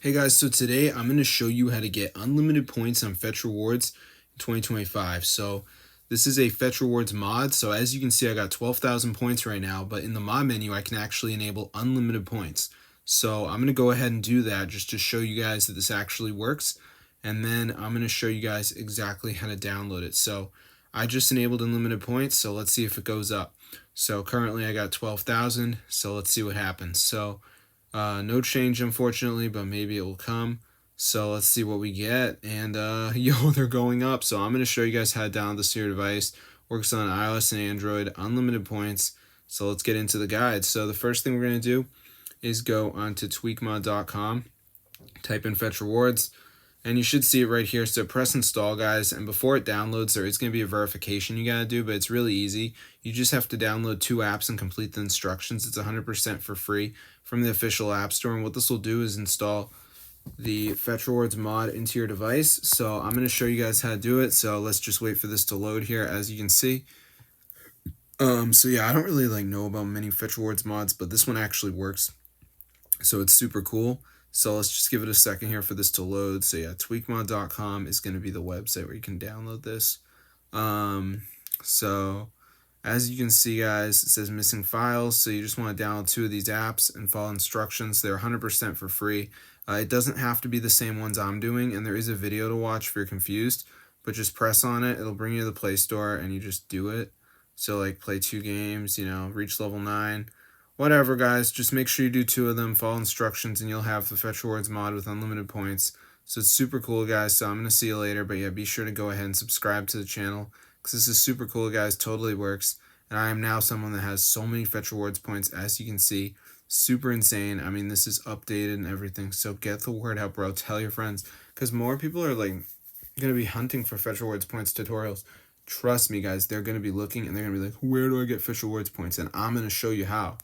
Hey guys, so today I'm going to show you how to get unlimited points on Fetch Rewards in 2025. So this is a Fetch Rewards mod. So as you can see, I got 12,000 points right now, but in the mod menu, I can actually enable unlimited points. So I'm going to go ahead and do that just to show you guys that this actually works. And then I'm going to show you guys exactly how to download it. So I just enabled unlimited points. So let's see if it goes up. So currently I got 12,000. So let's see what happens. So no change, unfortunately, but maybe it will come. So let's see what we get. And yo, they're going up. So I'm going to show you guys how to download this to your device. Works on iOS and Android, unlimited points. So let's get into the guide. So the first thing we're going to do is go onto tweakmod.com, type in Fetch Rewards, and you should see it right here. So press install, guys, and before it downloads, there is going to be a verification you got to do, but it's really easy. You just have to download 2 apps and complete the instructions. It's 100% for free from the official app store, and what this will do is install the Fetch Rewards mod into your device. So I'm going to show you guys how to do it, so let's just wait for this to load here. As you can see, so yeah, I don't really know about many Fetch Rewards mods, but this one actually works, so it's super cool. So let's just give it a second here for this to load. So yeah, tweakmod.com is going to be the website where you can download this. So as you can see, guys, it says missing files. So you just want to download 2 of these apps and follow instructions. They're 100% for free. It doesn't have to be the same ones I'm doing, and there is a video to watch if you're confused, but just press on it. It'll bring you to the Play Store and you just do it. So like play 2 games, reach level 9. Whatever, guys, just make sure you do 2 of them, follow instructions, and you'll have the Fetch Rewards mod with unlimited points. So it's super cool, guys. So I'm going to see you later, but yeah, be sure to go ahead and subscribe to the channel because this is super cool, guys. Totally works. And I am now someone that has so many Fetch Rewards points, as you can see. Super insane. I mean, this is updated and everything. So get the word out, bro. Tell your friends because more people are going to be hunting for Fetch Rewards points tutorials. Trust me, guys, they're going to be looking and they're going to be like, where do I get Fetch Rewards points? And I'm going to show you how.